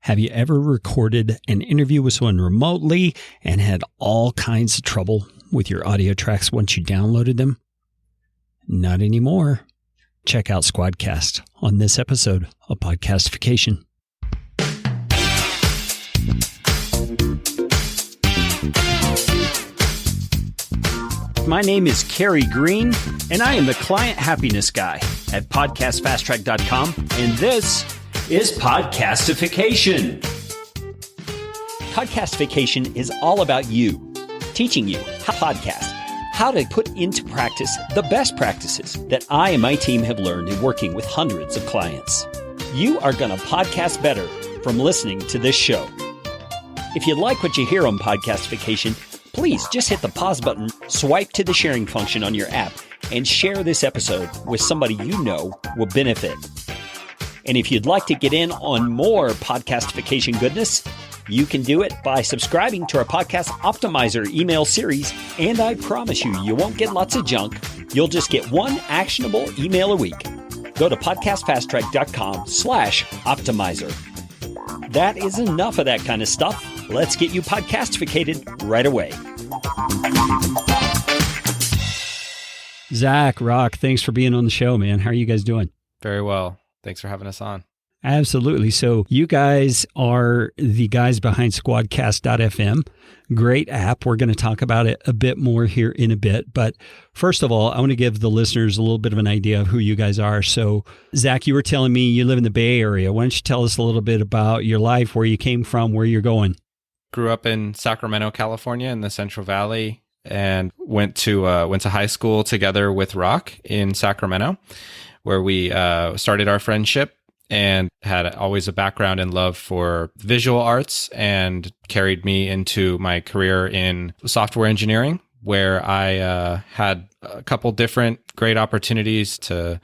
Have you ever recorded an interview with someone remotely and had all kinds of trouble with your audio tracks once you downloaded them? Not anymore. Check out Squadcast on this episode of Podcastification. My name is Kerry Green, and I am the Client Happiness Guy at PodcastFastTrack.com, and this is Podcastification. Podcastification is all about you, teaching you how to podcast, how to put into practice the best practices that I and my team have learned in working with hundreds of clients. You are going to podcast better from listening to this show. If you like what you hear on Podcastification, please just hit the pause button, swipe to the sharing function on your app, and share this episode with somebody you know will benefit. And if you'd like to get in on more Podcastification goodness, you can do it by subscribing to our Podcast Optimizer email series, and I promise you, you won't get lots of junk. You'll just get one actionable email a week. Go to podcastfasttrack.com/optimizer. That is enough of that kind of stuff. Let's get you podcastificated right away. Zach, Rock, thanks for being on the show, man. How are you guys doing? Very well. Thanks for having us on. Absolutely. So you guys are the guys behind Squadcast.fm. Great app. We're going to talk about it a bit more here in a bit. But first of all, I want to give the listeners a little bit of an idea of who you guys are. So Zach, you were telling me you live in the Bay Area. Why don't you tell us a little bit about your life, where you came from, where you're going? Grew up in Sacramento, California in the Central Valley, and went to high school together with Rock in Sacramento, where we started our friendship, and had always a background and love for visual arts, and carried me into my career in software engineering, where I had a couple different great opportunities to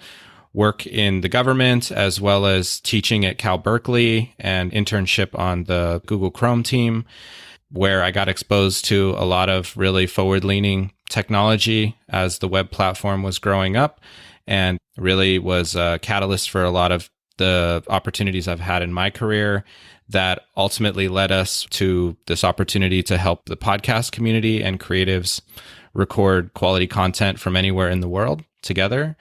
work in the government, as well as teaching at Cal Berkeley and internship on the Google Chrome team, where I got exposed to a lot of really forward-leaning technology as the web platform was growing up, and really was a catalyst for a lot of the opportunities I've had in my career that ultimately led us to this opportunity to help the podcast community and creatives record quality content from anywhere in the world together.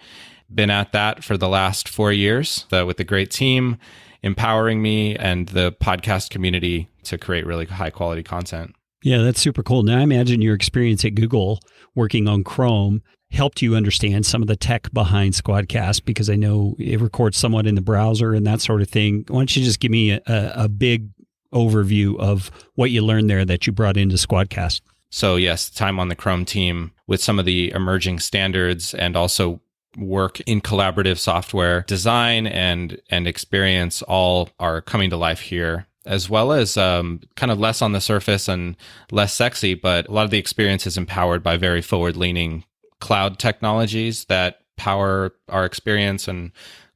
Been at that for the last 4 years with a great team, empowering me and the podcast community to create really high quality content. Yeah, that's super cool. Now, I imagine your experience at Google working on Chrome helped you understand some of the tech behind Squadcast, because I know it records somewhat in the browser and that sort of thing. Why don't you just give me a big overview of what you learned there that you brought into Squadcast? So yes, time on the Chrome team with some of the emerging standards, and also work in collaborative software design and experience all are coming to life here, as well as kind of less on the surface and less sexy, but a lot of the experience is empowered by very forward-leaning cloud technologies that power our experience and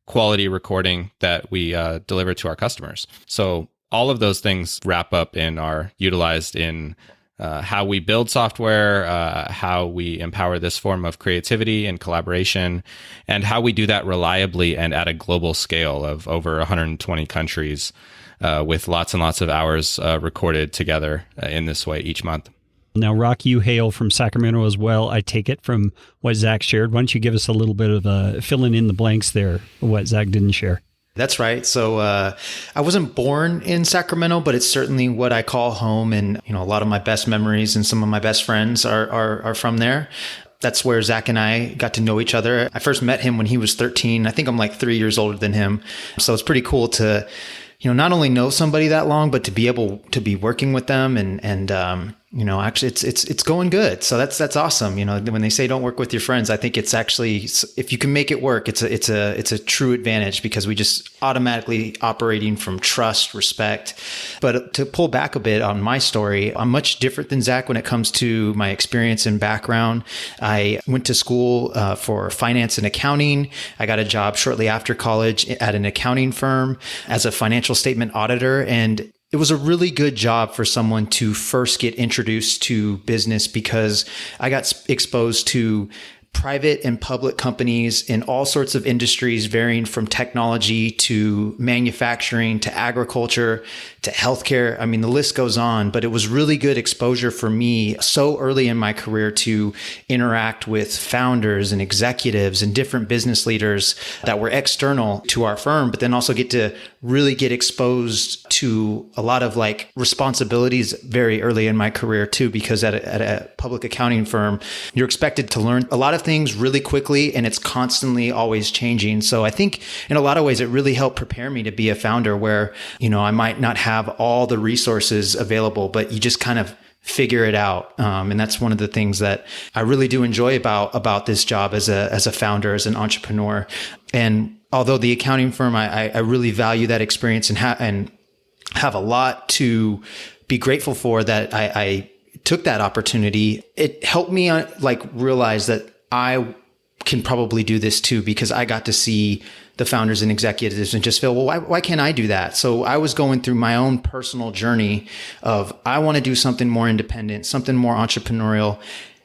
quality recording that we deliver to our customers. So all of those things wrap up and are utilized in how we build software, how we empower this form of creativity and collaboration, and how we do that reliably and at a global scale of over 120 countries with lots and lots of hours recorded together in this way each month. Now, Rock, you hail from Sacramento as well, I take it, from what Zach shared. Why don't you give us a little bit of filling in the blanks there, what Zach didn't share? That's right. So I wasn't born in Sacramento, but it's certainly what I call home. And, a lot of my best memories and some of my best friends are from there. That's where Zach and I got to know each other. I first met him when he was 13. I think I'm like 3 years older than him. So it's pretty cool to, not only know somebody that long, but to be able to be working with them and actually it's going good. So that's awesome. When they say don't work with your friends, I think it's actually, if you can make it work, it's a true advantage, because we just automatically operating from trust, respect. But to pull back a bit on my story, I'm much different than Zach when it comes to my experience and background. I went to school for finance and accounting. I got a job shortly after college at an accounting firm as a financial statement auditor. And it was a really good job for someone to first get introduced to business, because I got exposed to private and public companies in all sorts of industries, varying from technology to manufacturing to agriculture to healthcare. I mean, the list goes on, but it was really good exposure for me so early in my career to interact with founders and executives and different business leaders that were external to our firm, but then also get to really get exposed to a lot of like responsibilities very early in my career too, because at a public accounting firm, you're expected to learn a lot of things really quickly, and it's constantly always changing. So I think in a lot of ways, it really helped prepare me to be a founder where, I might not have all the resources available, but you just kind of figure it out. And that's one of the things that I really do enjoy about this job as a founder, as an entrepreneur. And although the accounting firm, I really value that experience and have a lot to be grateful for that I took that opportunity. It helped me realize that I can probably do this too, because I got to see the founders and executives and just feel, well, why can't I do that? So I was going through my own personal journey of, I want to do something more independent, something more entrepreneurial.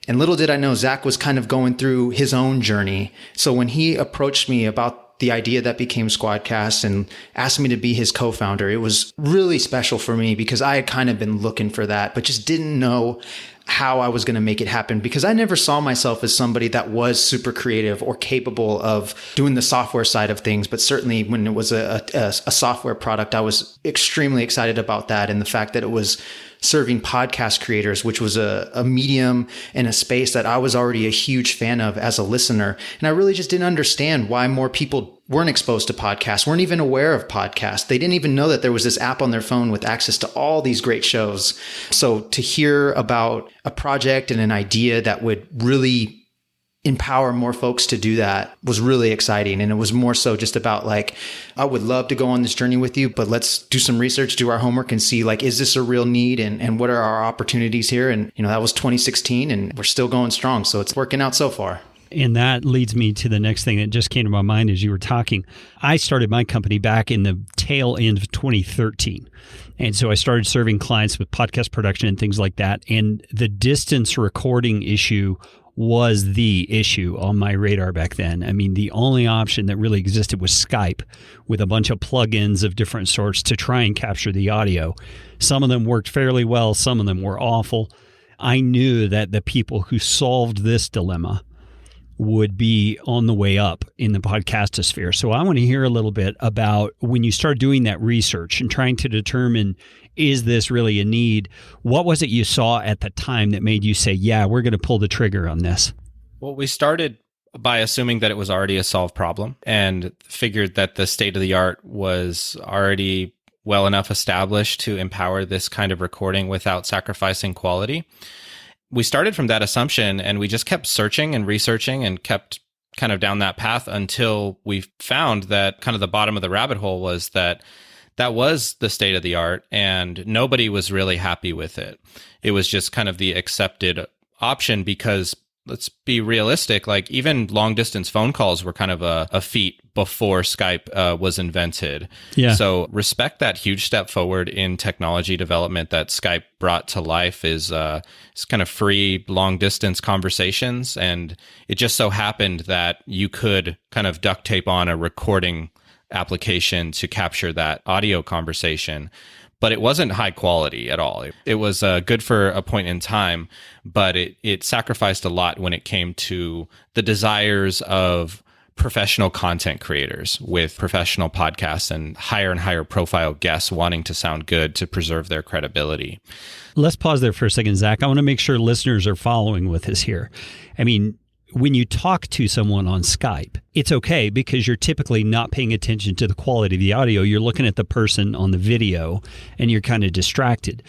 And little did I know, Zach was kind of going through his own journey. So when he approached me about the idea that became Squadcast and asked me to be his co-founder, it was really special for me because I had kind of been looking for that, but just didn't know how I was going to make it happen, because I never saw myself as somebody that was super creative or capable of doing the software side of things. But certainly when it was a software product, I was extremely excited about that. And the fact that it was serving podcast creators, which was a medium and a space that I was already a huge fan of as a listener. And I really just didn't understand why more people weren't exposed to podcasts, weren't even aware of podcasts. They didn't even know that there was this app on their phone with access to all these great shows. So to hear about a project and an idea that would really empower more folks to do that was really exciting. And it was more so just about I would love to go on this journey with you, but let's do some research, do our homework and see is this a real need and what are our opportunities here? And, that was 2016 and we're still going strong. So it's working out so far. And that leads me to the next thing that just came to my mind as you were talking. I started my company back in the tail end of 2013. And so I started serving clients with podcast production and things like that. And the distance recording issue was the issue on my radar back then. I mean, the only option that really existed was Skype with a bunch of plugins of different sorts to try and capture the audio. Some of them worked fairly well. Some of them were awful. I knew that the people who solved this dilemma would be on the way up in the podcastosphere. So I want to hear a little bit about when you start doing that research and trying to determine, is this really a need? What was it you saw at the time that made you say, yeah, we're going to pull the trigger on this? Well, we started by assuming that it was already a solved problem and figured that the state of the art was already well enough established to empower this kind of recording without sacrificing quality. We started from that assumption and we just kept searching and researching and kept kind of down that path until we found that kind of the bottom of the rabbit hole was that was the state of the art and nobody was really happy with it. It was just kind of the accepted option because let's be realistic, even long distance phone calls were kind of a feat before Skype was invented. Yeah. So respect that huge step forward in technology development that Skype brought to life is kind of free long distance conversations. And it just so happened that you could kind of duct tape on a recording application to capture that audio conversation. But it wasn't high quality at all. It was good for a point in time, but it sacrificed a lot when it came to the desires of professional content creators with professional podcasts and higher profile guests wanting to sound good to preserve their credibility. Let's pause there for a second, Zach. I want to make sure listeners are following with us here. I mean, when you talk to someone on Skype, it's okay because you're typically not paying attention to the quality of the audio. You're looking at the person on the video and you're kind of distracted.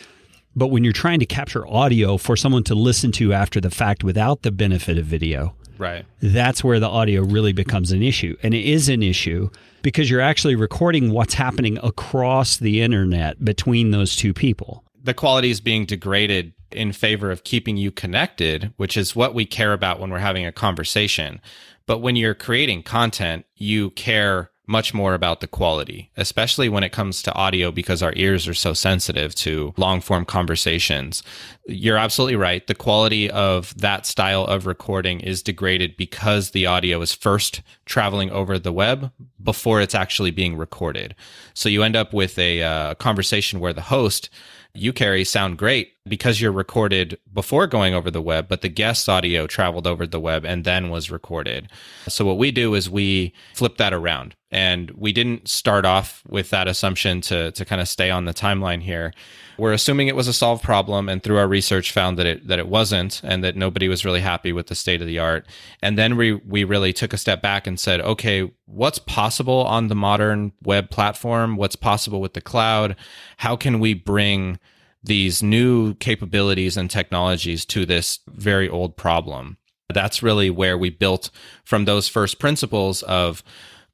But when you're trying to capture audio for someone to listen to after the fact without the benefit of video, right, that's where the audio really becomes an issue. And it is an issue because you're actually recording what's happening across the internet between those two people. The quality is being degraded in favor of keeping you connected, which is what we care about when we're having a conversation. But when you're creating content, you care much more about the quality, especially when it comes to audio, because our ears are so sensitive to long form conversations. You're absolutely right. The quality of that style of recording is degraded because the audio is first traveling over the web before it's actually being recorded. So you end up with a conversation where the host, you, Carrie, sound great because you're recorded before going over the web, but the guest's audio traveled over the web and then was recorded. So what we do is we flip that around. And we didn't start off with that assumption to kind of stay on the timeline here. We're assuming it was a solved problem, and through our research found that it wasn't, and that nobody was really happy with the state of the art. And then we really took a step back and said, okay, what's possible on the modern web platform? What's possible with the cloud? How can we bring these new capabilities and technologies to this very old problem? That's really where we built from those first principles of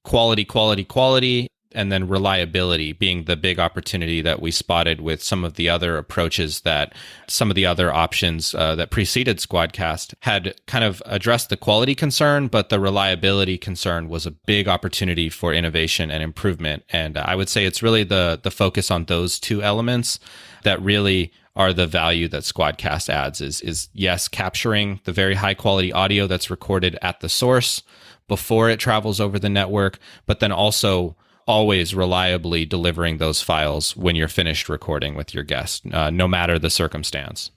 quality, and then reliability being the big opportunity that we spotted with some of the other approaches that some of the other options that preceded Squadcast had kind of addressed the quality concern, but the reliability concern was a big opportunity for innovation and improvement. And I would say it's really the focus on those two elements that really are the value that Squadcast adds is yes, capturing the very high quality audio that's recorded at the source before it travels over the network, but then also always reliably delivering those files when you're finished recording with your guest, no matter the circumstance.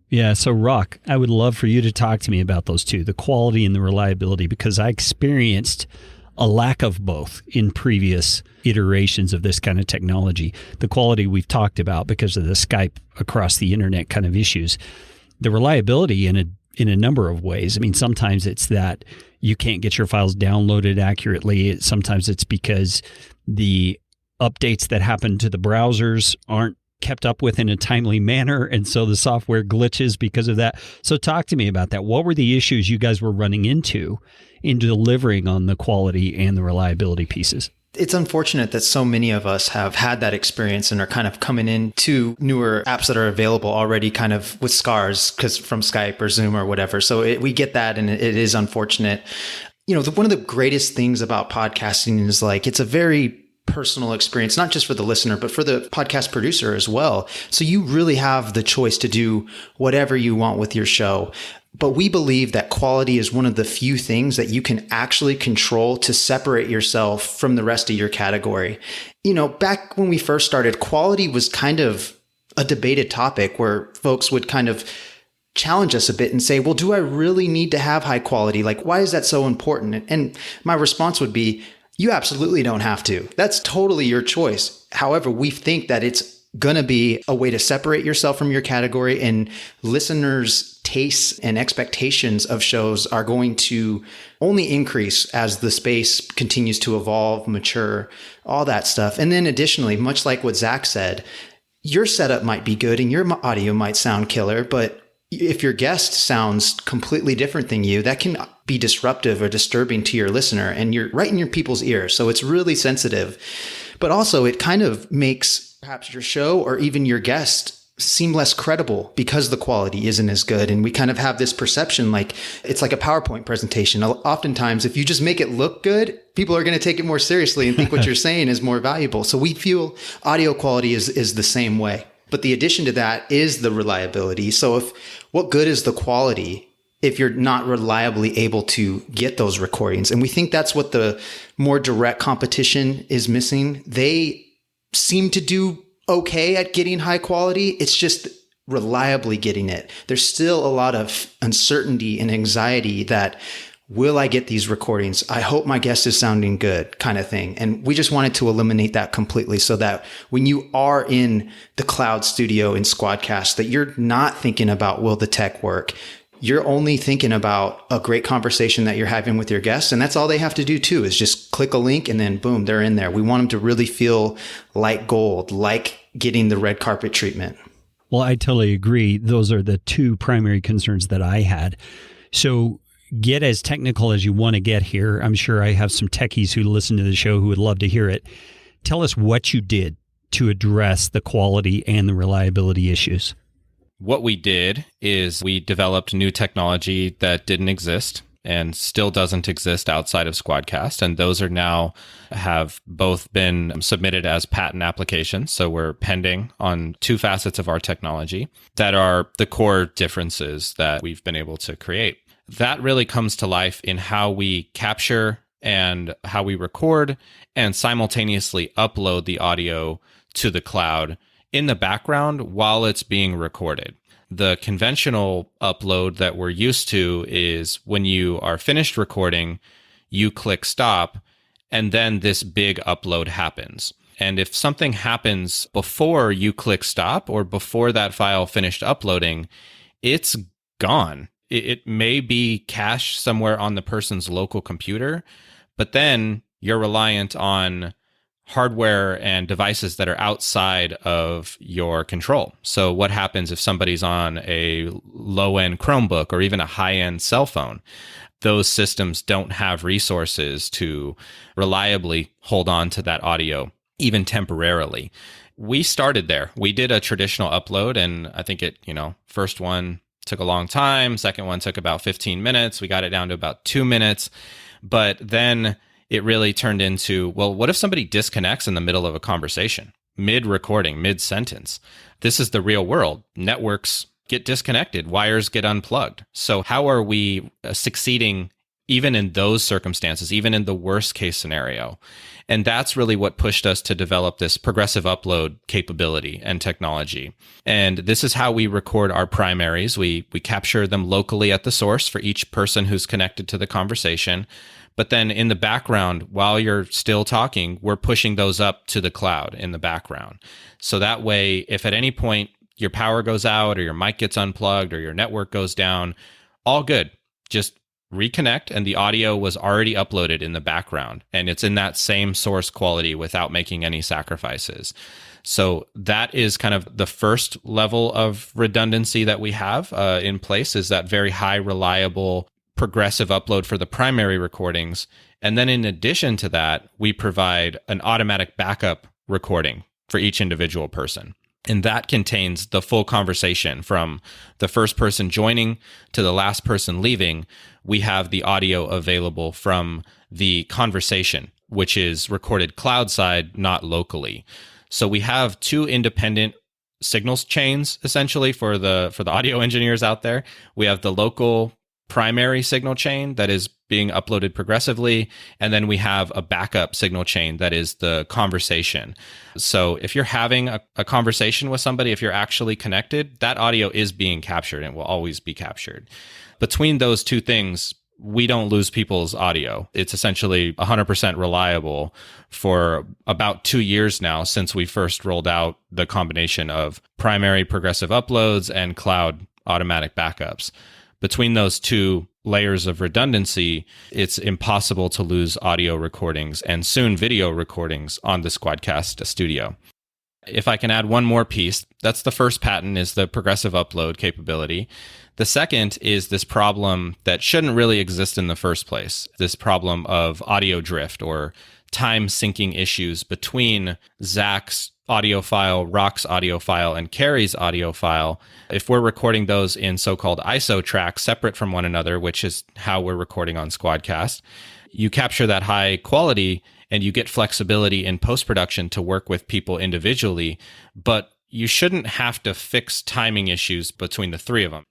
Yeah, so Rock, I would love for you to talk to me about those two, the quality and the reliability, because I experienced a lack of both in previous iterations of this kind of technology. The quality we've talked about because of the Skype across the internet kind of issues. The reliability in a number of ways. I mean, sometimes it's that you can't get your files downloaded accurately. Sometimes it's because the updates that happen to the browsers aren't kept up with in a timely manner, and so the software glitches because of that. So talk to me about that. What were the issues you guys were running into in delivering on the quality and the reliability pieces? It's unfortunate that so many of us have had that experience and are kind of coming into newer apps that are available already kind of with scars because from Skype or Zoom or whatever. So we get that, and it is unfortunate. You know, one of the greatest things about podcasting is like it's a very personal experience, not just for the listener, but for the podcast producer as well. So you really have the choice to do whatever you want with your show. But we believe that quality is one of the few things that you can actually control to separate yourself from the rest of your category. You know, back when we first started, quality was kind of a debated topic where folks would kind of challenge us a bit and say, well, do I really need to have high quality? Like, why is that so important? And my response would be, you absolutely don't have to. That's totally your choice. However, we think that it's going to be a way to separate yourself from your category, and listeners' tastes and expectations of shows are going to only increase as the space continues to evolve, mature, all that stuff. And then additionally, much like what Zach said, your setup might be good and your audio might sound killer, but if your guest sounds completely different than you, that can be disruptive or disturbing to your listener, and you're right in your people's ears. So it's really sensitive, but also it kind of makes perhaps your show or even your guest seem less credible because the quality isn't as good. And we kind of have this perception like it's like a PowerPoint presentation. Oftentimes, if you just make it look good, people are going to take it more seriously and think what you're saying is more valuable. So we feel audio quality is the same way. But the addition to that is the reliability. So what good is the quality if you're not reliably able to get those recordings? And we think that's what the more direct competition is missing. They seem to do okay at getting high quality. It's just reliably getting it. There's still a lot of uncertainty and anxiety that, will I get these recordings? I hope my guest is sounding good, kind of thing. And we just wanted to eliminate that completely so that when you are in the cloud studio in Squadcast, that you're not thinking about, will the tech work? You're only thinking about a great conversation that you're having with your guests. And that's all they have to do too, is just click a link and then boom, they're in there. We want them to really feel like gold, like getting the red carpet treatment. Well, I totally agree. Those are the two primary concerns that I had. So get as technical as you want to get here. I'm sure I have some techies who listen to the show who would love to hear it. Tell us what you did to address the quality and the reliability issues. What we did is we developed new technology that didn't exist. and still doesn't exist outside of Squadcast. And those are now have both been submitted as patent applications. So we're pending on two facets of our technology that are the core differences that we've been able to create. That really comes to life in how we capture and how we record and simultaneously upload the audio to the cloud in the background while it's being recorded. The conventional upload that we're used to is when you are finished recording, you click stop, and then this big upload happens. And if something happens before you click stop or before that file finished uploading, it's gone. It may be cached somewhere on the person's local computer, but then you're reliant on hardware and devices that are outside of your control. So what happens if somebody's on a low-end Chromebook or even a high-end cell phone? Those systems don't have resources to reliably hold on to that audio, even temporarily. We started there. We did a traditional upload, and I think first one took a long time. Second one took about 15 minutes. We got it down to about 2 minutes. But then it really turned into, well, what if somebody disconnects in the middle of a conversation, mid-recording, mid-sentence? This is the real world. Networks get disconnected. Wires get unplugged. So how are we succeeding even in those circumstances, even in the worst case scenario? And that's really what pushed us to develop this progressive upload capability and technology. And this is how we record our primaries. We capture them locally at the source for each person who's connected to the conversation. But then in the background, while you're still talking, we're pushing those up to the cloud in the background. So that way, if at any point your power goes out or your mic gets unplugged or your network goes down, all good. Just reconnect, and the audio was already uploaded in the background, and it's in that same source quality without making any sacrifices. So that is kind of the first level of redundancy that we have in place, is that very high reliable progressive upload for the primary recordings. And then in addition to that, we provide an automatic backup recording for each individual person. And that contains the full conversation from the first person joining to the last person leaving. We have the audio available from the conversation, which is recorded cloud side, not locally. So we have two independent signals chains essentially for the audio engineers out there. We have the local primary signal chain that is being uploaded progressively, and then we have a backup signal chain that is the conversation. So if you're having a conversation with somebody, if you're actually connected, that audio is being captured and will always be captured. Between those two things, we don't lose people's audio. It's essentially 100% reliable for about 2 years now since we first rolled out the combination of primary progressive uploads and cloud automatic backups. Between those two layers of redundancy, it's impossible to lose audio recordings and soon video recordings on the Squadcast studio. If I can add one more piece, that's the first patent, is the progressive upload capability. The second is this problem that shouldn't really exist in the first place, this problem of audio drift or time syncing issues between Zach's audio file, Rock's audio file, and Carrie's audio file. If we're recording those in so-called ISO tracks separate from one another, which is how we're recording on Squadcast, you capture that high quality and you get flexibility in post-production to work with people individually, but you shouldn't have to fix timing issues between the three of them.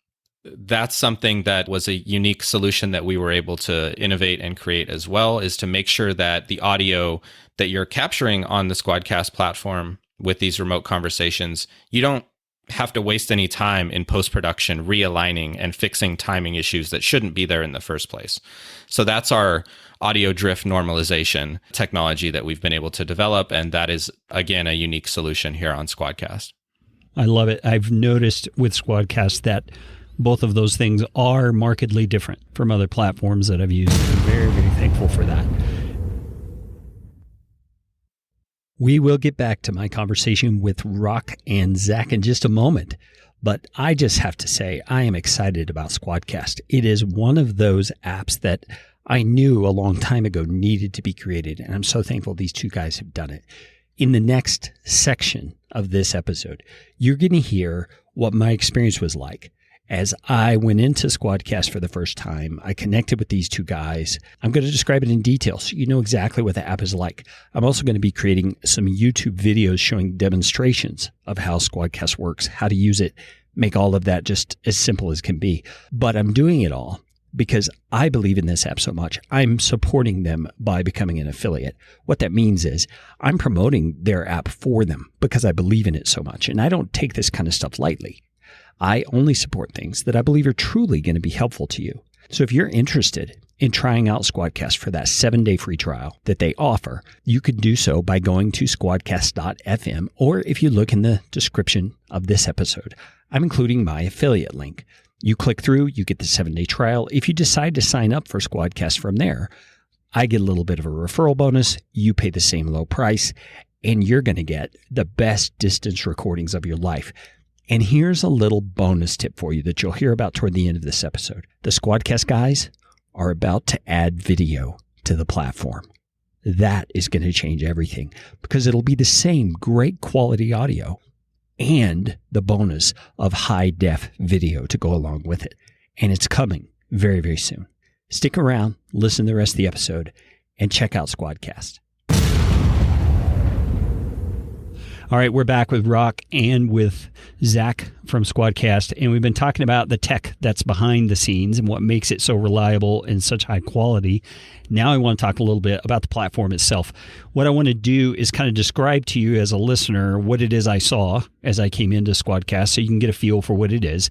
That's something that was a unique solution that we were able to innovate and create as well, is to make sure that the audio that you're capturing on the Squadcast platform with these remote conversations, you don't have to waste any time in post-production realigning and fixing timing issues that shouldn't be there in the first place. So that's our audio drift normalization technology that we've been able to develop, and that is, again, a unique solution here on Squadcast. I love it. I've noticed with Squadcast that both of those things are markedly different from other platforms that I've used. I'm very, very thankful for that. We will get back to my conversation with Rock and Zach in just a moment, but I just have to say I am excited about Squadcast. It is one of those apps that I knew a long time ago needed to be created, and I'm so thankful these two guys have done it. In the next section of this episode, you're going to hear what my experience was like As I went into Squadcast for the first time, I connected with these two guys. I'm going to describe it in detail so you know exactly what the app is like. I'm also going to be creating some YouTube videos showing demonstrations of how Squadcast works, how to use it, make all of that just as simple as can be. But I'm doing it all because I believe in this app so much. I'm supporting them by becoming an affiliate. What that means is I'm promoting their app for them because I believe in it so much. And I don't take this kind of stuff lightly. I only support things that I believe are truly going to be helpful to you. So if you're interested in trying out Squadcast for that 7-day free trial that they offer, you can do so by going to squadcast.fm, or if you look in the description of this episode, I'm including my affiliate link. You click through, you get the 7-day trial. If you decide to sign up for Squadcast from there, I get a little bit of a referral bonus. You pay the same low price, and you're going to get the best distance recordings of your life. And here's a little bonus tip for you that you'll hear about toward the end of this episode. The Squadcast guys are about to add video to the platform. That is going to change everything because it'll be the same great quality audio and the bonus of high-def video to go along with it. And it's coming very, very soon. Stick around, listen to the rest of the episode, and check out Squadcast. All right, we're back with Rock and with Zach from Squadcast, and we've been talking about the tech that's behind the scenes and what makes it so reliable and such high quality. Now I want to talk a little bit about the platform itself. What I want to do is kind of describe to you as a listener what it is I saw as I came into Squadcast so you can get a feel for what it is.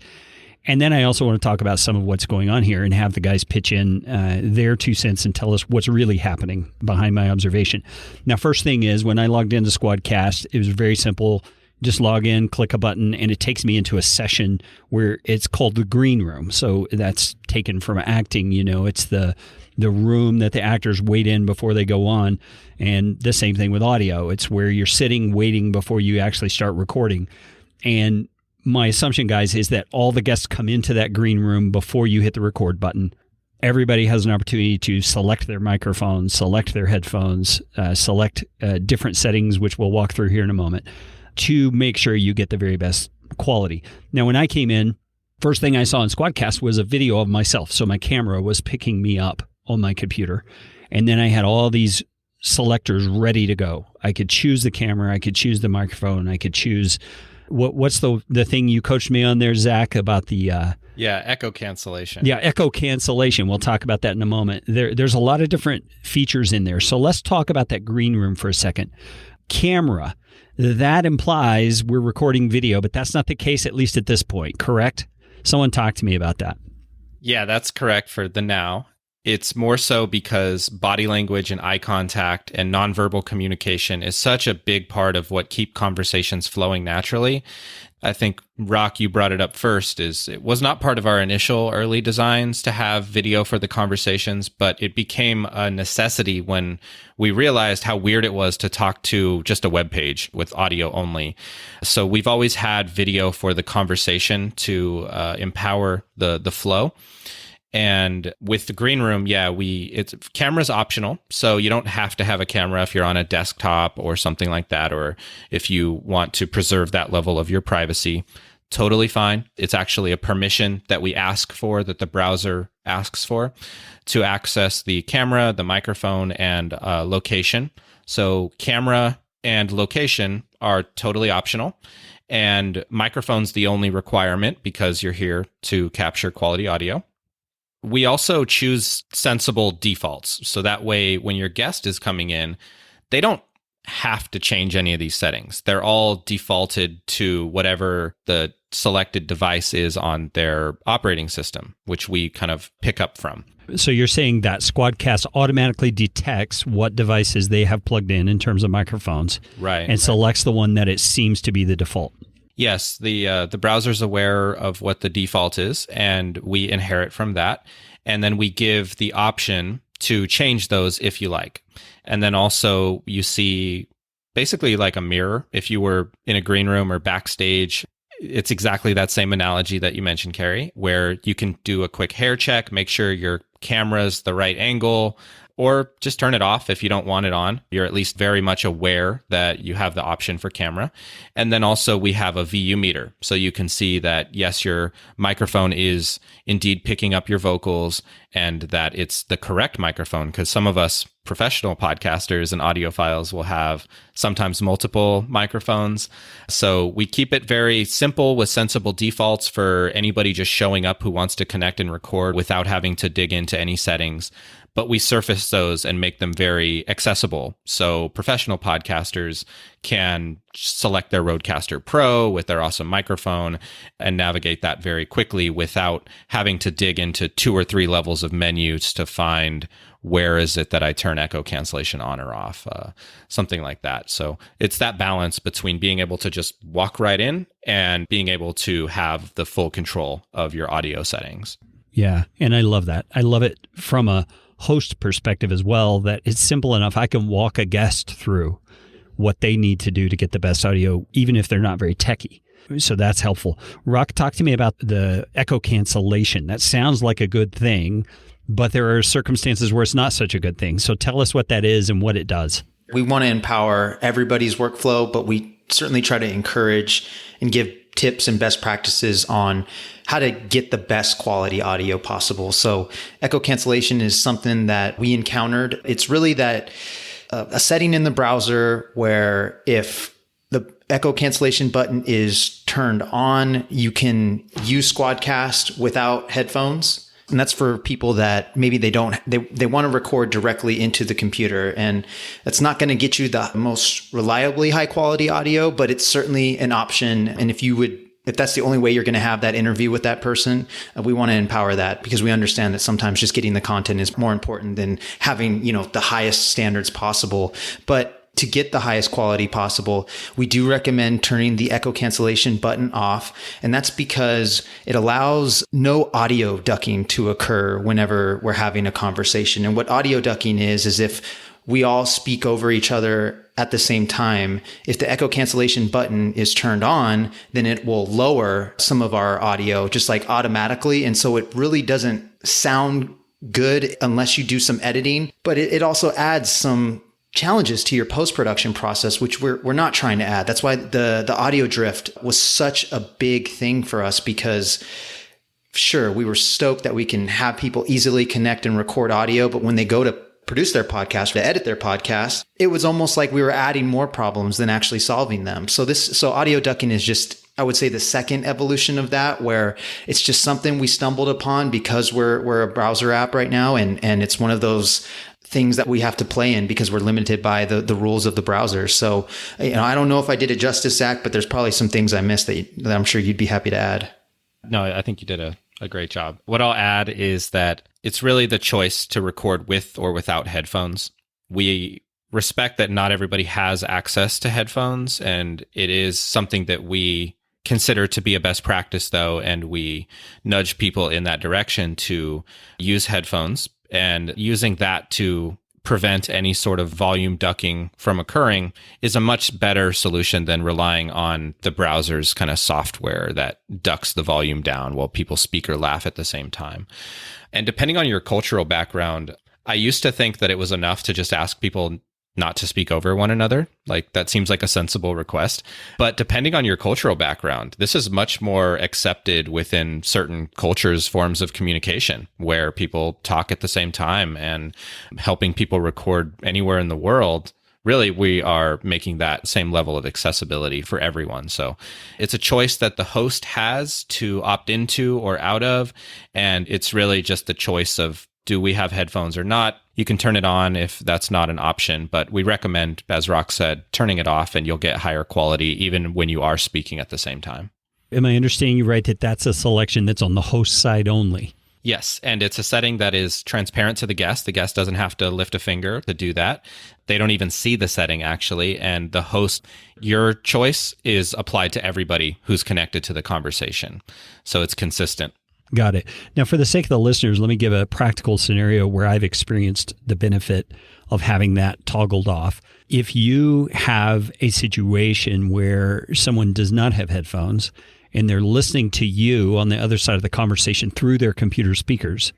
And then I also want to talk about some of what's going on here and have the guys pitch in their 2 cents and tell us what's really happening behind my observation. Now, first thing is when I logged into Squadcast, it was very simple. Just log in, click a button, and it takes me into a session where it's called the green room. So that's taken from acting. You know, it's the room that the actors wait in before they go on. And the same thing with audio. It's where you're sitting waiting before you actually start recording. And my assumption, guys, is that all the guests come into that green room before you hit the record button. Everybody has an opportunity to select their microphone, select their headphones, select different settings, which we'll walk through here in a moment, to make sure you get the very best quality. Now, when I came in, first thing I saw in Squadcast was a video of myself. So my camera was picking me up on my computer. And then I had all these selectors ready to go. I could choose the camera. I could choose the microphone. I could choose... What's the thing you coached me on there, Zach, about the... echo cancellation. Yeah, echo cancellation. We'll talk about that in a moment. There's a lot of different features in there. So let's talk about that green room for a second. Camera. That implies we're recording video, but that's not the case, at least at this point, correct? Someone talk to me about that. Yeah, that's correct for the now. It's more so because body language and eye contact and nonverbal communication is such a big part of what keep conversations flowing naturally. I think, Rock, you brought it up first, is it was not part of our initial early designs to have video for the conversations, but it became a necessity when we realized how weird it was to talk to just a web page with audio only. So we've always had video for the conversation to empower the flow. And with the green room, it's camera's optional. So you don't have to have a camera if you're on a desktop or something like that, or if you want to preserve that level of your privacy. Totally fine. It's actually a permission that we ask for, that the browser asks for, to access the camera, the microphone, and location. So camera and location are totally optional. And microphone's the only requirement because you're here to capture quality audio. We also choose sensible defaults. So that way, when your guest is coming in, they don't have to change any of these settings. They're all defaulted to whatever the selected device is on their operating system, which we kind of pick up from. So you're saying that Squadcast automatically detects what devices they have plugged in terms of microphones, right, and selects the one that it seems to be the default. Yes, the browser's aware of what the default is, and we inherit from that. And then we give the option to change those if you like. And then also you see basically like a mirror. If you were in a green room or backstage, it's exactly that same analogy that you mentioned, Carrie, where you can do a quick hair check, make sure your camera's the right angle, or just turn it off if you don't want it on. You're at least very much aware that you have the option for camera. And then also we have a VU meter. So you can see that, yes, your microphone is indeed picking up your vocals and that it's the correct microphone, because some of us professional podcasters and audiophiles will have sometimes multiple microphones. So we keep it very simple with sensible defaults for anybody just showing up who wants to connect and record without having to dig into any settings. But we surface those and make them very accessible. So professional podcasters can select their Rodecaster Pro with their awesome microphone and navigate that very quickly without having to dig into 2 or 3 levels of menus to find where is it that I turn echo cancellation on or off, something like that. So it's that balance between being able to just walk right in and being able to have the full control of your audio settings. Yeah, and I love that. I love it from a host perspective as well, that it's simple enough. I can walk a guest through what they need to do to get the best audio, even if they're not very techie. So that's helpful. Rock, talk to me about the echo cancellation. That sounds like a good thing, but there are circumstances where it's not such a good thing. So tell us what that is and what it does. We want to empower everybody's workflow, but we certainly try to encourage and give tips and best practices on how to get the best quality audio possible. So echo cancellation is something that we encountered. It's really that a setting in the browser where if the echo cancellation button is turned on, you can use Squadcast without headphones. And that's for people that maybe they want to record directly into the computer. And that's not going to get you the most reliably high quality audio, but it's certainly an option. And if that's the only way you're going to have that interview with that person, we want to empower that, because we understand that sometimes just getting the content is more important than having, the highest standards possible. But to get the highest quality possible, we do recommend turning the echo cancellation button off. And that's because it allows no audio ducking to occur whenever we're having a conversation. And what audio ducking is if we all speak over each other at the same time, if the echo cancellation button is turned on, then it will lower some of our audio just like automatically. And so it really doesn't sound good unless you do some editing, but it also adds some challenges to your post-production process, which we're not trying to add. That's why the audio drift was such a big thing for us, because sure, we were stoked that we can have people easily connect and record audio, but when they go to produce their podcast, to edit their podcast, it was almost like we were adding more problems than actually solving them. So audio ducking is just, I would say, the second evolution of that, where it's just something we stumbled upon because we're a browser app right now, and it's one of those things that we have to play in because we're limited by the rules of the browser. So, I don't know if I did it justice, Zach, but there's probably some things I missed that I'm sure you'd be happy to add. No, I think you did a great job. What I'll add is that it's really the choice to record with or without headphones. We respect that not everybody has access to headphones, and it is something that we consider to be a best practice, though, and we nudge people in that direction to use headphones, and using that to prevent any sort of volume ducking from occurring is a much better solution than relying on the browser's kind of software that ducks the volume down while people speak or laugh at the same time. And depending on your cultural background, I used to think that it was enough to just ask people not to speak over one another. Like, that seems like a sensible request. But depending on your cultural background, this is much more accepted within certain cultures' forms of communication, where people talk at the same time, and helping people record anywhere in the world. Really, we are making that same level of accessibility for everyone. So it's a choice that the host has to opt into or out of. And it's really just the choice of, do we have headphones or not? You can turn it on if that's not an option, but we recommend, as Rock said, turning it off, and you'll get higher quality even when you are speaking at the same time. Am I understanding you right that that's a selection that's on the host side only? Yes, and it's a setting that is transparent to the guest. The guest doesn't have to lift a finger to do that. They don't even see the setting, actually, and the host, your choice is applied to everybody who's connected to the conversation. So it's consistent. Got it. Now, for the sake of the listeners, let me give a practical scenario where I've experienced the benefit of having that toggled off. If you have a situation where someone does not have headphones and they're listening to you on the other side of the conversation through their computer speakers,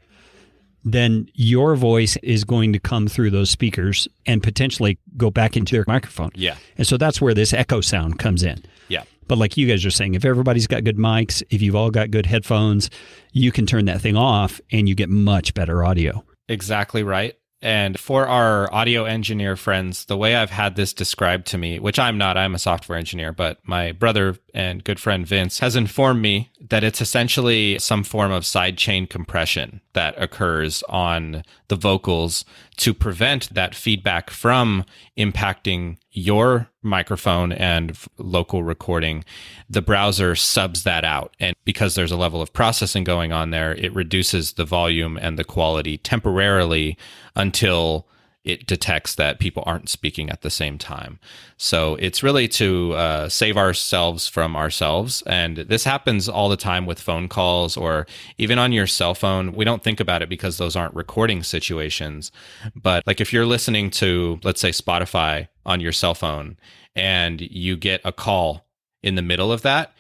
then your voice is going to come through those speakers and potentially go back into their microphone. Yeah. And so that's where this echo sound comes in. Yeah. But like you guys are saying, if everybody's got good mics, if you've all got good headphones, you can turn that thing off and you get much better audio. Exactly right. And for our audio engineer friends, the way I've had this described to me, which I'm not, I'm a software engineer, but my brother and good friend Vince has informed me that it's essentially some form of sidechain compression that occurs on the vocals to prevent that feedback from impacting your microphone and local recording. The browser subs that out. And because there's a level of processing going on there, it reduces the volume and the quality temporarily until it detects that people aren't speaking at the same time. So it's really to save ourselves from ourselves. And this happens all the time with phone calls or even on your cell phone. We don't think about it because those aren't recording situations. But like if you're listening to, let's say, Spotify on your cell phone and you get a call in the middle of that,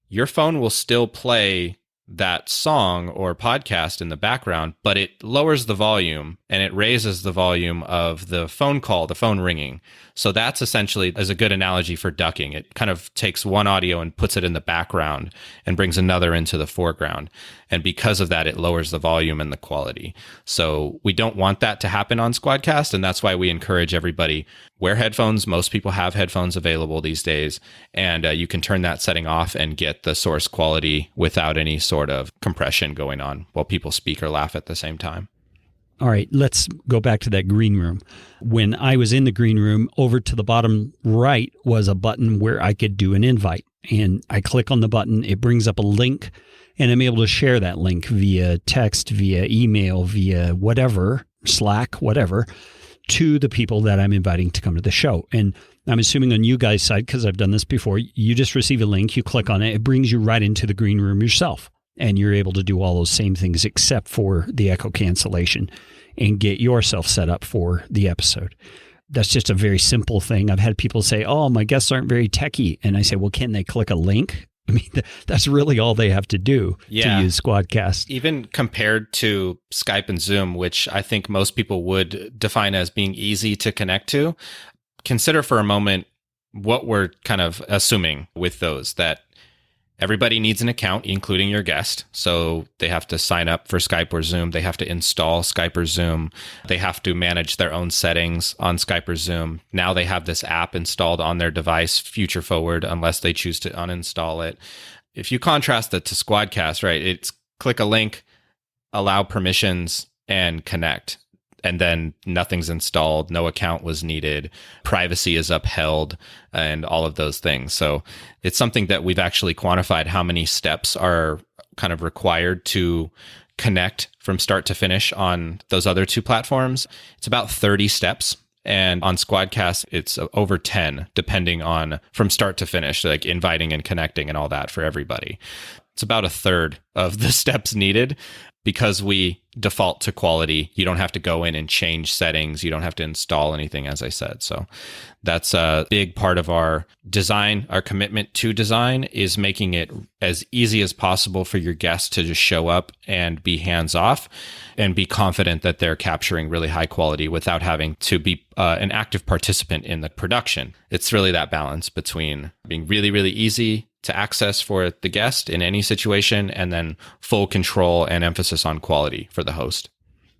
your phone will still play that song or podcast in the background, but it lowers the volume and it raises the volume of the phone call, the phone ringing. So that's essentially as a good analogy for ducking. It kind of takes one audio and puts it in the background and brings another into the foreground. And because of that, it lowers the volume and the quality. So we don't want that to happen on Squadcast. And that's why we encourage everybody wear headphones. Most people have headphones available these days. And you can turn that setting off and get the source quality without any sort of compression going on while people speak or laugh at the same time. All right, let's go back to that green room. When I was in the green room, over to the bottom right was a button where I could do an invite. And I click on the button, it brings up a link, and I'm able to share that link via text, via email, via whatever, Slack, whatever, to the people that I'm inviting to come to the show. And I'm assuming on you guys' side, because I've done this before, you just receive a link, you click on it, it brings you right into the green room yourself. And you're able to do all those same things except for the echo cancellation and get yourself set up for the episode. That's just a very simple thing. I've had people say, oh, my guests aren't very techie. And I say, well, can they click a link? I mean, that's really all they have to do to use Squadcast. Even compared to Skype and Zoom, which I think most people would define as being easy to connect to, consider for a moment what we're kind of assuming with those, that everybody needs an account, including your guest. So they have to sign up for Skype or Zoom. They have to install Skype or Zoom. They have to manage their own settings on Skype or Zoom. Now they have this app installed on their device, future forward, unless they choose to uninstall it. If you contrast that to Squadcast, right, it's click a link, allow permissions, and connect. And then nothing's installed, no account was needed, privacy is upheld, and all of those things. So it's something that we've actually quantified how many steps are kind of required to connect from start to finish on those other two platforms. It's about 30 steps. And on Squadcast, it's over 10, depending on from start to finish, like inviting and connecting and all that for everybody. It's about a third of the steps needed. Because we default to quality, you don't have to go in and change settings. You don't have to install anything, as I said. So that's a big part of our design. Our commitment to design is making it as easy as possible for your guests to just show up and be hands-off and be confident that they're capturing really high quality without having to be an active participant in the production. It's really that balance between being really, really easy to access for the guest in any situation, and then full control and emphasis on quality for the host.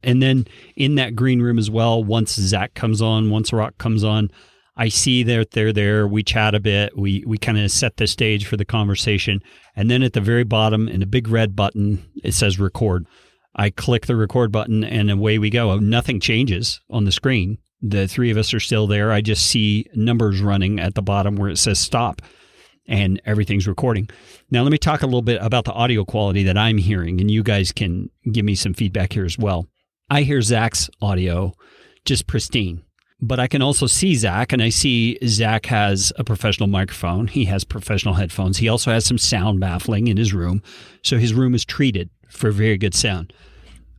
And then in that green room as well, once Zach comes on, once Rock comes on, I see that they're there. We chat a bit. We kind of set the stage for the conversation. And then at the very bottom, in a big red button, it says record. I click the record button and away we go. Nothing changes on the screen. The three of us are still there. I just see numbers running at the bottom where it says stop. And everything's recording. Now, let me talk a little bit about the audio quality that I'm hearing, and you guys can give me some feedback here as well. I hear Zach's audio just pristine, but I can also see Zach, and I see Zach has a professional microphone. He has professional headphones. He also has some sound baffling in his room, so his room is treated for very good sound.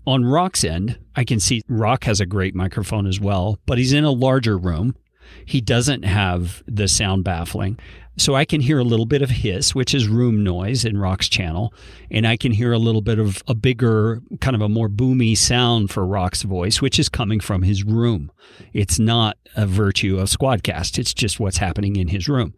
On Rock's end, I can see Rock has a great microphone as well, but he's in a larger room. He doesn't have the sound baffling. So I can hear a little bit of hiss, which is room noise in Rock's channel. And I can hear a little bit of a bigger, kind of a more boomy sound for Rock's voice, which is coming from his room. It's not a virtue of Squadcast. It's just what's happening in his room.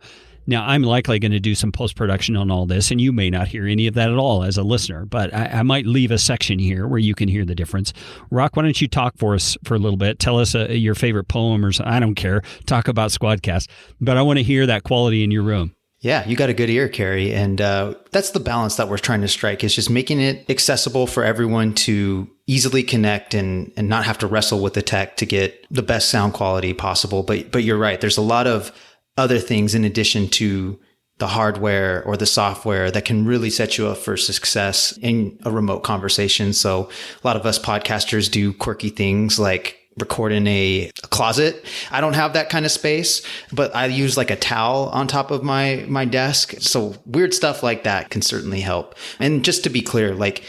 Now, I'm likely going to do some post-production on all this, and you may not hear any of that at all as a listener, but I might leave a section here where you can hear the difference. Rock, why don't you talk for us for a little bit? Tell us your favorite poem or something. I don't care. Talk about Squadcast, but I want to hear that quality in your room. Yeah, you got a good ear, Carrie. And that's the balance that we're trying to strike, is just making it accessible for everyone to easily connect and not have to wrestle with the tech to get the best sound quality possible. But you're right. There's a lot of other things in addition to the hardware or the software that can really set you up for success in a remote conversation. So a lot of us podcasters do quirky things like record in a closet. I don't have that kind of space, but I use like a towel on top of my desk. So weird stuff like that can certainly help. And just to be clear, like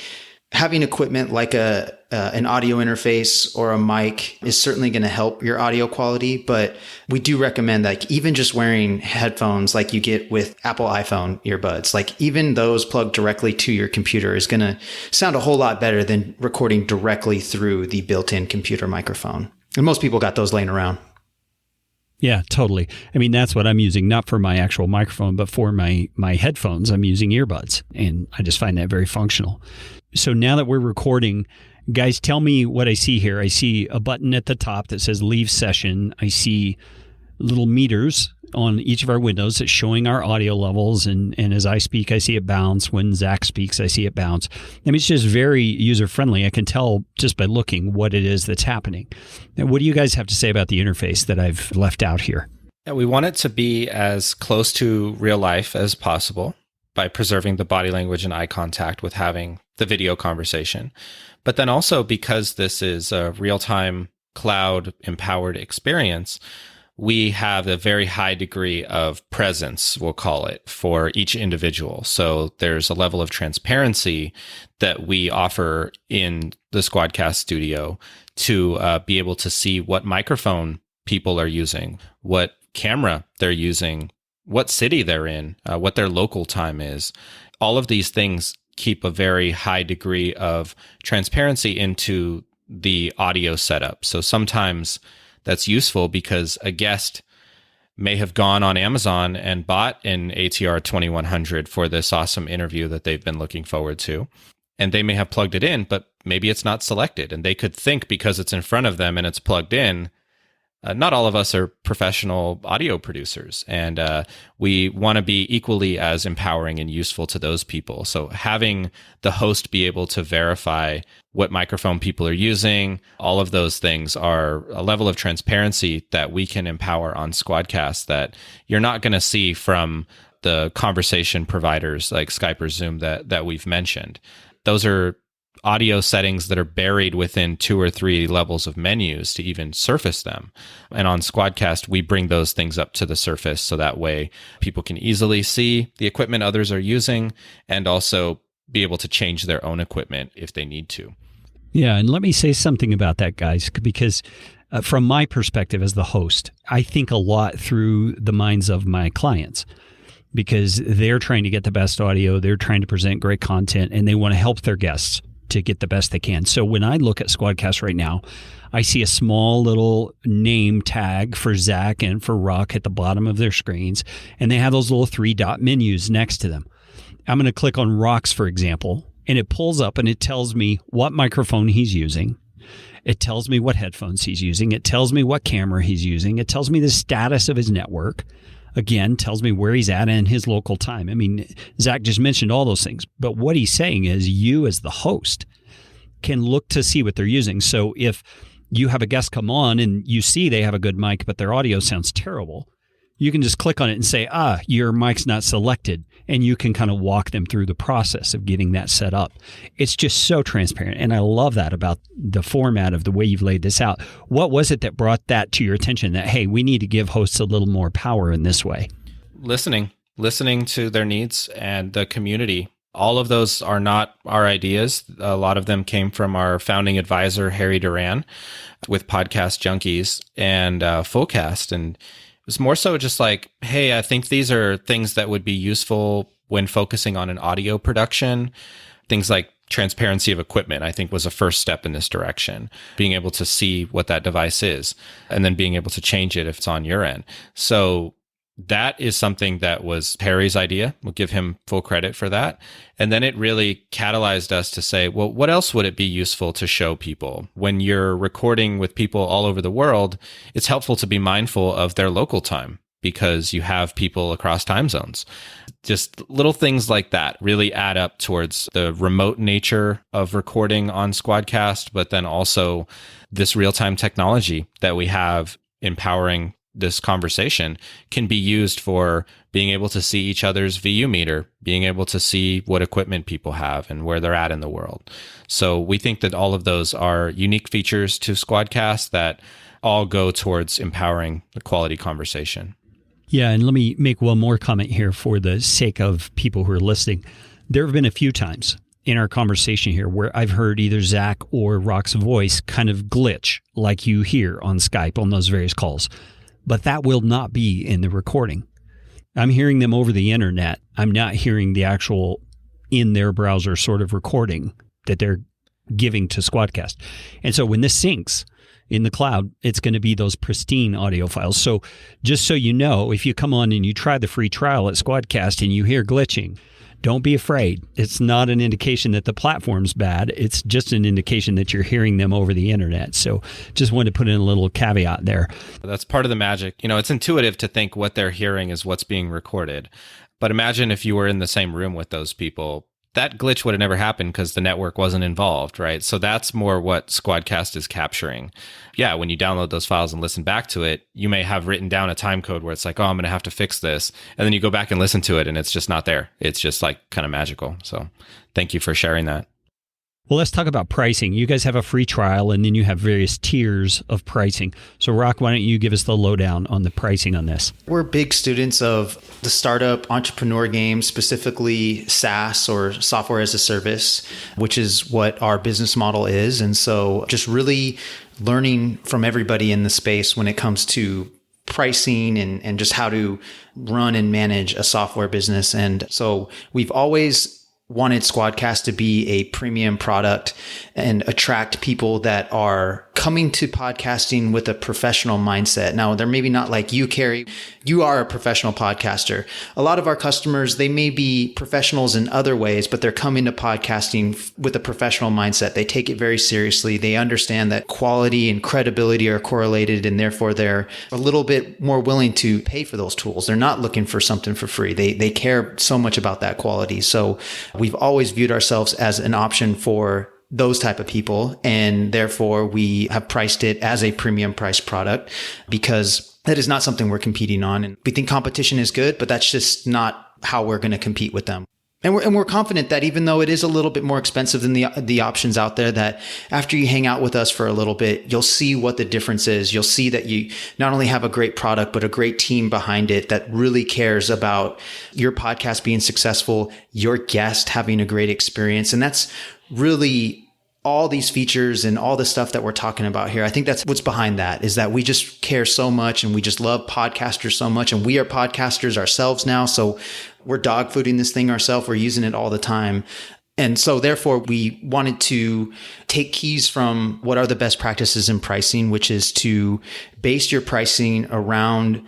having equipment like an audio interface or a mic is certainly going to help your audio quality, but we do recommend like even just wearing headphones like you get with Apple iPhone earbuds, like even those plugged directly to your computer is going to sound a whole lot better than recording directly through the built-in computer microphone. And most people got those laying around. Yeah, totally. I mean, that's what I'm using, not for my actual microphone, but for my headphones, I'm using earbuds, and I just find that very functional. So now that we're recording, guys, tell me what I see here. I see a button at the top that says leave session. I see little meters on each of our windows that's showing our audio levels. And as I speak, I see it bounce. When Zach speaks, I see it bounce. I mean, it's just very user-friendly. I can tell just by looking what it is that's happening. Now, what do you guys have to say about the interface that I've left out here? Yeah, we want it to be as close to real life as possible by preserving the body language and eye contact with having the video conversation. But then also, because this is a real-time cloud-empowered experience, we have a very high degree of presence, we'll call it, for each individual. So there's a level of transparency that we offer in the Squadcast studio to be able to see what microphone people are using, what camera they're using, what city they're in, what their local time is. All of these things keep a very high degree of transparency into the audio setup. So sometimes that's useful because a guest may have gone on Amazon and bought an ATR 2100 for this awesome interview that they've been looking forward to. And they may have plugged it in, but maybe it's not selected. And they could think because it's in front of them and it's plugged in. Not all of us are professional audio producers, and we want to be equally as empowering and useful to those people. So having the host be able to verify what microphone people are using, all of those things are a level of transparency that we can empower on Squadcast that you're not going to see from the conversation providers like Skype or Zoom that we've mentioned. Those are audio settings that are buried within 2 or 3 levels of menus to even surface them. And on Squadcast, we bring those things up to the surface so that way people can easily see the equipment others are using and also be able to change their own equipment if they need to. Yeah, and let me say something about that, guys, because from my perspective as the host, I think a lot through the minds of my clients, because they're trying to get the best audio, they're trying to present great content, and they want to help their guests to get the best they can. So when I look at Squadcast right now, I see a small little name tag for Zach and for Rock at the bottom of their screens, and they have those little 3-dot menus next to them. I'm going to click on Rock's, for example, and it pulls up and it tells me what microphone he's using. It tells me what headphones he's using. It tells me what camera he's using. It tells me the status of his network. Again, tells me where he's at in his local time. I mean, Zach just mentioned all those things, but what he's saying is you as the host can look to see what they're using. So if you have a guest come on and you see they have a good mic, but their audio sounds terrible, you can just click on it and say, your mic's not selected. And you can kind of walk them through the process of getting that set up. It's just so transparent. And I love that about the format of the way you've laid this out. What was it that brought that to your attention that, hey, we need to give hosts a little more power in this way? Listening to their needs and the community. All of those are not our ideas. A lot of them came from our founding advisor, Harry Duran, with Podcast Junkies and Fullcast. And it It's more so just like, hey, I think these are things that would be useful when focusing on an audio production. Things like transparency of equipment, I think, was a first step in this direction. Being able to see what that device is and then being able to change it if it's on your end. So that is something that was Perry's idea. We'll give him full credit for that. And then it really catalyzed us to say, well, what else would it be useful to show people? When you're recording with people all over the world, it's helpful to be mindful of their local time because you have people across time zones. Just little things like that really add up towards the remote nature of recording on Squadcast, but then also this real-time technology that we have empowering this conversation can be used for being able to see each other's VU meter, being able to see what equipment people have and where they're at in the world. So we think that all of those are unique features to Squadcast that all go towards empowering the quality conversation. Yeah, and let me make one more comment here for the sake of people who are listening. There have been a few times in our conversation here where I've heard either Zach or Rock's voice kind of glitch like you hear on Skype on those various calls. But that will not be in the recording. I'm hearing them over the internet. I'm not hearing the actual in their browser sort of recording that they're giving to Squadcast. And so when this syncs in the cloud, it's going to be those pristine audio files. So just so you know, if you come on and you try the free trial at Squadcast and you hear glitching, don't be afraid. It's not an indication that the platform's bad. It's just an indication that you're hearing them over the internet. So just wanted to put in a little caveat there. That's part of the magic. It's intuitive to think what they're hearing is what's being recorded. But imagine if you were in the same room with those people. That glitch would have never happened because the network wasn't involved, right? So that's more what Squadcast is capturing. Yeah, when you download those files and listen back to it, you may have written down a time code where it's like, oh, I'm going to have to fix this. And then you go back and listen to it and it's just not there. It's just like kind of magical. So thank you for sharing that. Well, let's talk about pricing. You guys have a free trial and then you have various tiers of pricing. So Rock, why don't you give us the lowdown on the pricing on this? We're big students of the startup entrepreneur game, specifically SaaS or software as a service, which is what our business model is. And so just really learning from everybody in the space when it comes to pricing and just how to run and manage a software business. And so we've always wanted Squadcast to be a premium product and attract people that are coming to podcasting with a professional mindset. Now, they're maybe not like you, Carrie. You are a professional podcaster. A lot of our customers, they may be professionals in other ways, but they're coming to podcasting with a professional mindset. They take it very seriously. They understand that quality and credibility are correlated, and therefore they're a little bit more willing to pay for those tools. They're not looking for something for free. They care so much about that quality. So we've always viewed ourselves as an option for those type of people. And therefore we have priced it as a premium price product because that is not something we're competing on. And we think competition is good, but that's just not how we're going to compete with them. And we're confident that even though it is a little bit more expensive than the options out there, that after you hang out with us for a little bit, you'll see what the difference is. You'll see that you not only have a great product, but a great team behind it that really cares about your podcast being successful, your guest having a great experience. And that's really all these features and all the stuff that we're talking about here. I think that's what's behind that, is that we just care so much and we just love podcasters so much. And we are podcasters ourselves now. So we're dog fooding this thing ourselves. We're using it all the time. And so therefore we wanted to take keys from what are the best practices in pricing, which is to base your pricing around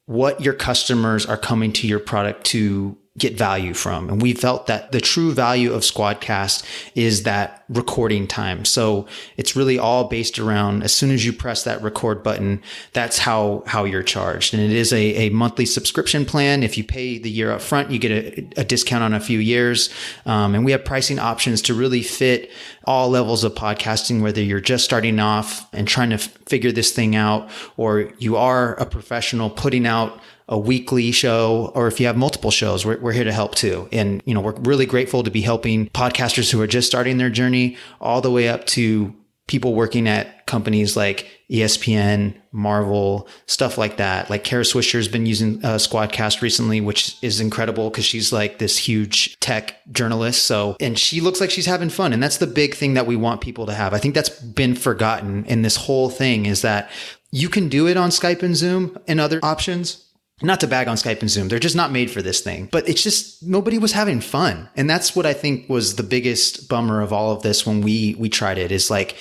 what your customers are coming to your product to get value from. And we felt that the true value of Squadcast is that recording time. So it's really all based around, as soon as you press that record button, that's how you're charged. And it is a monthly subscription plan. If you pay the year up front, you get a discount on a few years. And we have pricing options to really fit all levels of podcasting, whether you're just starting off and trying to figure this thing out, or you are a professional putting out a weekly show, or if you have multiple shows, we're here to help too. And, we're really grateful to be helping podcasters who are just starting their journey all the way up to people working at companies like ESPN, Marvel, stuff like that. Like Kara Swisher has been using Squadcast recently, which is incredible because she's like this huge tech journalist. And she looks like she's having fun. And that's the big thing that we want people to have. I think that's been forgotten in this whole thing, is that You can do it on Skype and Zoom and other options. Not to bag on Skype and Zoom. They're just not made for this thing. But it's just nobody was having fun. And that's what I think was the biggest bummer of all of this when we tried it. It's like,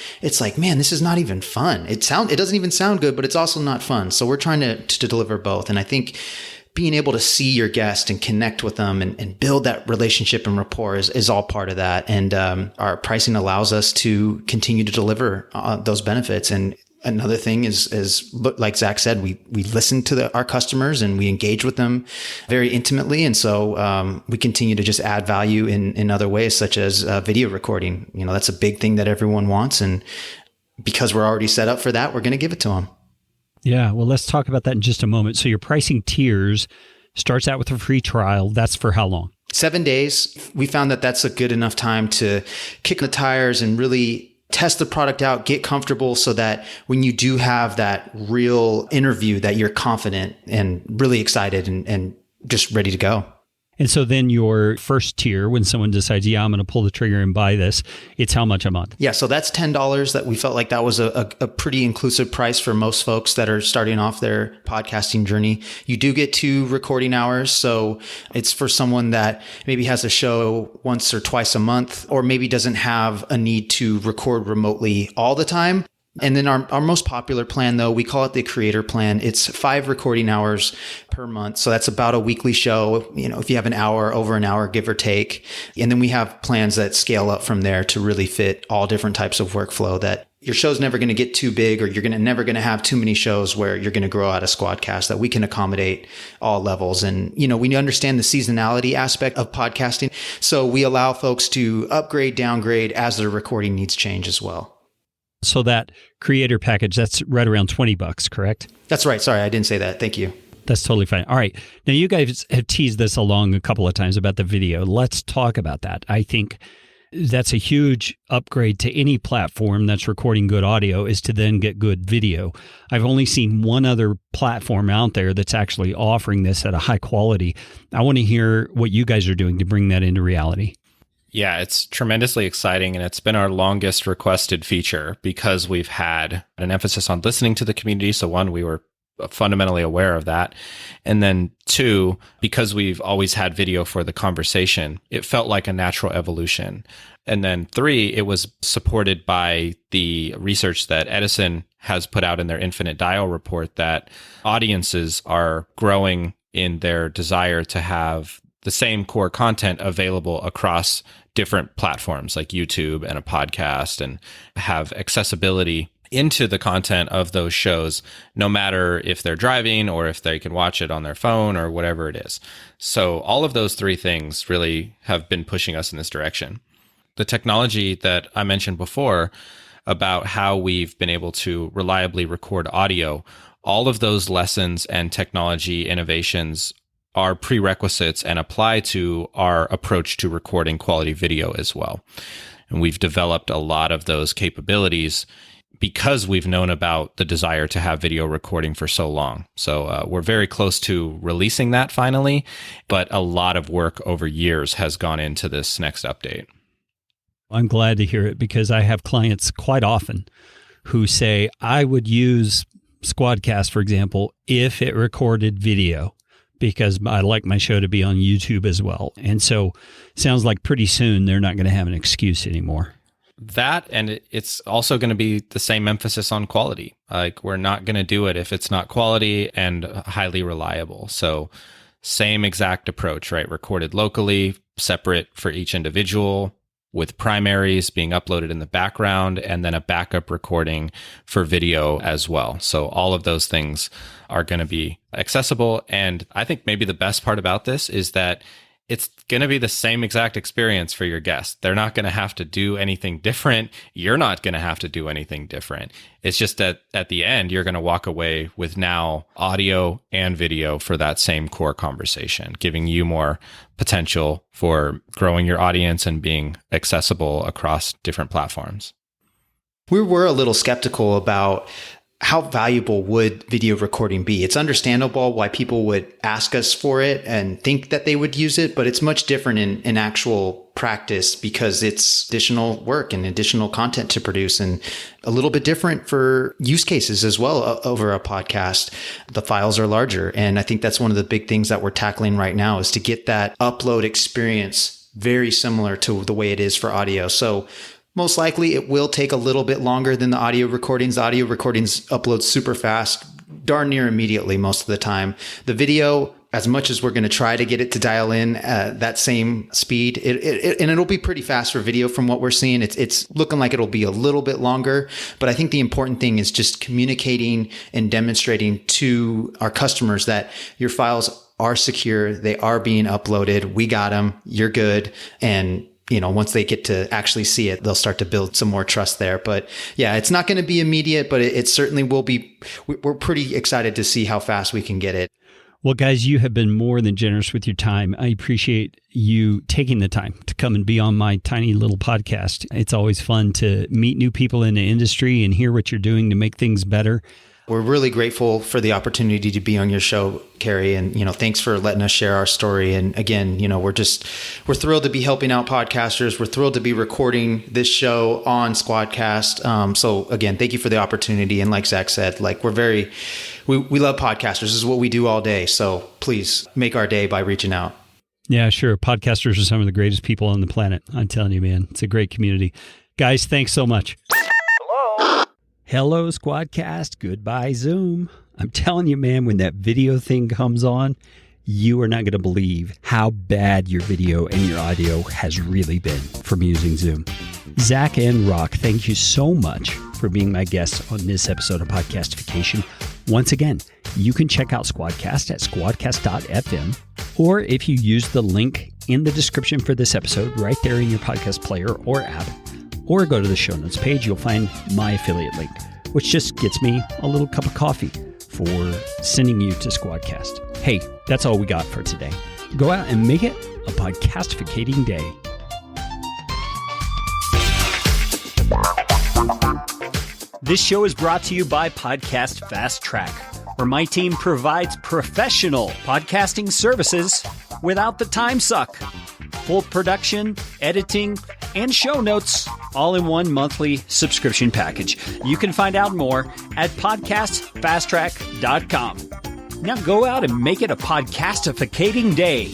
man, this is not even fun. It doesn't even sound good, but it's also not fun. So we're trying to deliver both. And I think being able to see your guest and connect with them and build that relationship and rapport is all part of that. And our pricing allows us to continue to deliver those benefits. And another thing is like Zach said, we listen to our customers and we engage with them very intimately. And so we continue to just add value in other ways, such as video recording. That's a big thing that everyone wants. And because we're already set up for that, we're going to give it to them. Yeah, well, let's talk about that in just a moment. So your pricing tiers starts out with a free trial. That's for how long? 7 days. We found that that's a good enough time to kick the tires and really test the product out, get comfortable so that when you do have that real interview that you're confident and really excited and just ready to go. And so then your first tier, when someone decides, yeah, I'm going to pull the trigger and buy this, it's how much a month? Yeah, so that's $10. That we felt like that was a pretty inclusive price for most folks that are starting off their podcasting journey. You do get 2 recording hours. So it's for someone that maybe has a show once or twice a month, or maybe doesn't have a need to record remotely all the time. And then our most popular plan, though, we call it the creator plan. It's 5 recording hours per month. So that's about a weekly show, if you have an hour, over an hour, give or take. And then we have plans that scale up from there to really fit all different types of workflow, that your show's never going to get too big, or you're never going to have too many shows where you're going to grow out of Squadcast, that we can accommodate all levels. And, we understand the seasonality aspect of podcasting. So we allow folks to upgrade, downgrade as their recording needs change as well. So that creator package, that's right around $20, correct? That's right. Sorry, I didn't say that. Thank you. That's totally fine. All right. Now, you guys have teased this along a couple of times about the video. Let's talk about that. I think that's a huge upgrade to any platform that's recording good audio, is to then get good video. I've only seen one other platform out there that's actually offering this at a high quality. I want to hear what you guys are doing to bring that into reality. Yeah, it's tremendously exciting, and it's been our longest requested feature because we've had an emphasis on listening to the community. So 1, we were fundamentally aware of that. And then 2, because we've always had video for the conversation, it felt like a natural evolution. And then 3, it was supported by the research that Edison has put out in their Infinite Dial report, that audiences are growing in their desire to have the same core content available across different platforms like YouTube and a podcast, and have accessibility into the content of those shows, no matter if they're driving or if they can watch it on their phone or whatever it is. So all of those 3 things really have been pushing us in this direction. The technology that I mentioned before about how we've been able to reliably record audio, all of those lessons and technology innovations are prerequisites and apply to our approach to recording quality video as well. And we've developed a lot of those capabilities because we've known about the desire to have video recording for so long. So we're very close to releasing that finally, but a lot of work over years has gone into this next update. I'm glad to hear it, because I have clients quite often who say, I would use Squadcast, for example, if it recorded video, because I like my show to be on YouTube as well. And so sounds like pretty soon they're not going to have an excuse anymore. That, and it's also going to be the same emphasis on quality. Like, we're not going to do it if it's not quality and highly reliable. So same exact approach, right? Recorded locally, separate for each individual, with primaries being uploaded in the background, and then a backup recording for video as well. So all of those things are going to be accessible. And I think maybe the best part about this is that it's going to be the same exact experience for your guests. They're not going to have to do anything different. You're not going to have to do anything different. It's just that at the end, you're going to walk away with now audio and video for that same core conversation, giving you more potential for growing your audience and being accessible across different platforms. We were a little skeptical about how valuable would video recording be? It's understandable why people would ask us for it and think that they would use it, but it's much different in actual practice because it's additional work and additional content to produce, and a little bit different for use cases as well over a podcast. The files are larger. And I think that's one of the big things that we're tackling right now is to get that upload experience very similar to the way it is for audio. So most likely it will take a little bit longer than the audio recordings. The audio recordings upload super fast, darn near immediately most of the time. The video, as much as we're going to try to get it to dial in that same speed, and it'll be pretty fast for video from what we're seeing. It's looking like it'll be a little bit longer, but I think the important thing is just communicating and demonstrating to our customers that your files are secure, they are being uploaded, we got them, you're good, and once they get to actually see it, they'll start to build some more trust there. But yeah, it's not going to be immediate, but it certainly will be. We're pretty excited to see how fast we can get it. Well, guys, you have been more than generous with your time. I appreciate you taking the time to come and be on my tiny little podcast. It's always fun to meet new people in the industry and hear what you're doing to make things better. We're really grateful for the opportunity to be on your show, Carrie. And, thanks for letting us share our story. And again, we're thrilled to be helping out podcasters. We're thrilled to be recording this show on Squadcast. So again, thank you for the opportunity. And like Zach said, we love podcasters. This is what we do all day. So please make our day by reaching out. Yeah, sure. Podcasters are some of the greatest people on the planet. I'm telling you, man, it's a great community. Guys, thanks so much. Hello, Squadcast. Goodbye, Zoom. I'm telling you, man, when that video thing comes on, you are not going to believe how bad your video and your audio has really been from using Zoom. Zach and Rock, thank you so much for being my guests on this episode of Podcastification. Once again, you can check out Squadcast at squadcast.fm, or if you use the link in the description for this episode right there in your podcast player or app, or go to the show notes page, you'll find my affiliate link, which just gets me a little cup of coffee for sending you to Squadcast. Hey, that's all we got for today. Go out and make it a podcastificating day. This show is brought to you by Podcast Fast Track, where my team provides professional podcasting services without the time suck. Full production, editing, and show notes, all in one monthly subscription package. You can find out more at podcastfasttrack.com. Now go out and make it a podcastificating day.